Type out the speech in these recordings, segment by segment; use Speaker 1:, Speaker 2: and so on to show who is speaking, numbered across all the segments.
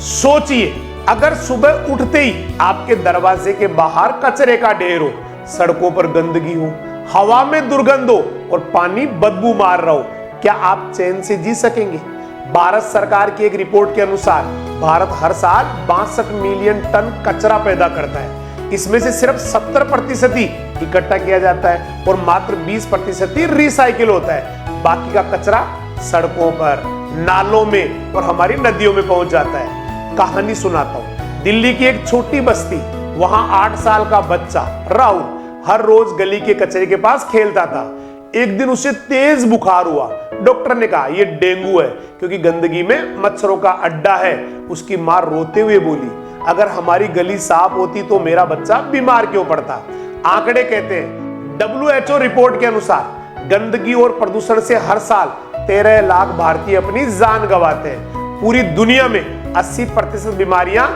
Speaker 1: सोचिए, अगर सुबह उठते ही आपके दरवाजे के बाहर कचरे का ढेर हो, सड़कों पर गंदगी हो, हवा में दुर्गंध हो और पानी बदबू मार रहा हो, क्या आप चैन से जी सकेंगे? भारत सरकार की एक रिपोर्ट के अनुसार भारत हर साल 62 मिलियन टन कचरा पैदा करता है। इसमें से सिर्फ 70% ही इकट्ठा किया जाता है और मात्र 20% ही रिसाइकिल होता है। बाकी का कचरा सड़कों पर, नालों में और हमारी नदियों में पहुंच जाता है। कहानी सुनाता हूं। दिल्ली की एक छोटी बस्ती, वहां 8 साल का बच्चा राहुल हर रोज गली के कचरे के पास खेलता था। एक दिन उसे तेज बुखार हुआ। डॉक्टर ने कहा यह डेंगू है, क्योंकि गंदगी में मच्छरों का अड्डा है। उसकी मां रोते हुए बोली, अगर हमारी गली साफ होती तो मेरा बच्चा बीमार क्यों पड़ता। आंकड़े कहते हैं, WHO रिपोर्ट के अनुसार गंदगी और प्रदूषण से हर साल 13 लाख भारतीय अपनी जान गंवाते हैं। पूरी दुनिया में 80% बीमारियां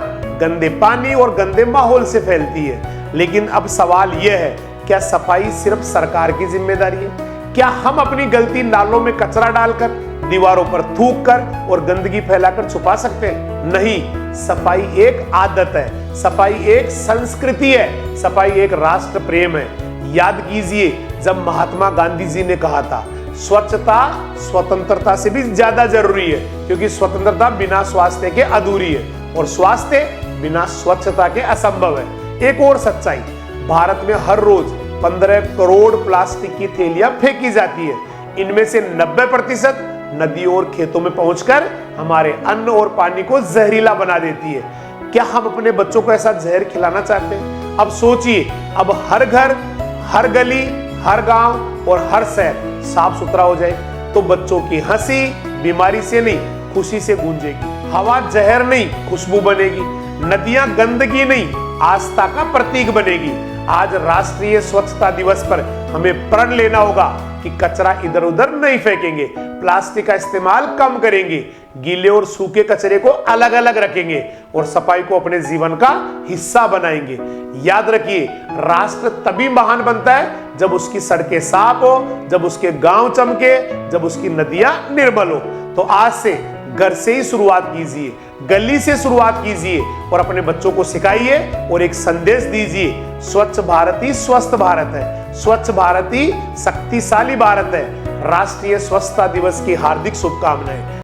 Speaker 1: गंदे पानी और गंदे माहौल से फैलती है। लेकिन अब सवाल यह है, क्या सफाई सिर्फ सरकार की जिम्मेदारी है? क्या हम अपनी गलती नालों में कचरा डालकर, दीवारों पर थूक कर और गंदगी फैलाकर छुपा सकते हैं? नहीं, सफाई एक आदत है, सफाई एक संस्कृति है, सफाई एक राष्ट्र प्रेम है। याद कीजिए, जब महात्मा गांधी जी ने कहा था, स्वच्छता स्वतंत्रता से भी ज्यादा जरूरी है, क्योंकि स्वतंत्रता बिना स्वास्थ्य के अधूरी है और स्वास्थ्य बिना स्वच्छता के असंभव है। एक और सच्चाई, भारत में हर रोज 15 करोड़ प्लास्टिक की थैलियां फेंकी जाती है। इनमें से 90% नदियों और खेतों में पहुंचकर हमारे अन्न और पानी को जहरीला बना देती है। क्या हम अपने बच्चों को ऐसा जहर खिलाना चाहते हैं? अब सोचिए, अब हर घर, हर गली, हर गांव और हर शहर साफ सुथरा हो जाए तो बच्चों की हंसी बीमारी से नहीं, खुशी से गूंजेगी। हवा जहर नहीं, खुशबू बनेगी। नदियां गंदगी नहीं, आस्था का प्रतीक बनेगी। आज राष्ट्रीय स्वच्छता दिवस पर हमें प्रण लेना होगा कि कचरा इधर उधर नहीं फेंकेंगे, प्लास्टिक का इस्तेमाल कम करेंगे, गीले और सूखे कचरे को अलग अलग रखेंगे और सफाई को अपने जीवन का हिस्सा बनाएंगे। याद रखिए, राष्ट्र तभी महान बनता है जब उसकी सड़कें साफ हो, जब उसके गांव चमके, जब उसकी नदियां निर्मल हो। तो आज से घर से ही शुरुआत कीजिए, गली से शुरुआत कीजिए और अपने बच्चों को सिखाइए और एक संदेश दीजिए, स्वच्छ भारत ही स्वस्थ भारत है, स्वच्छ भारत ही शक्तिशाली भारत है। राष्ट्रीय स्वच्छता दिवस की हार्दिक शुभकामनाएं।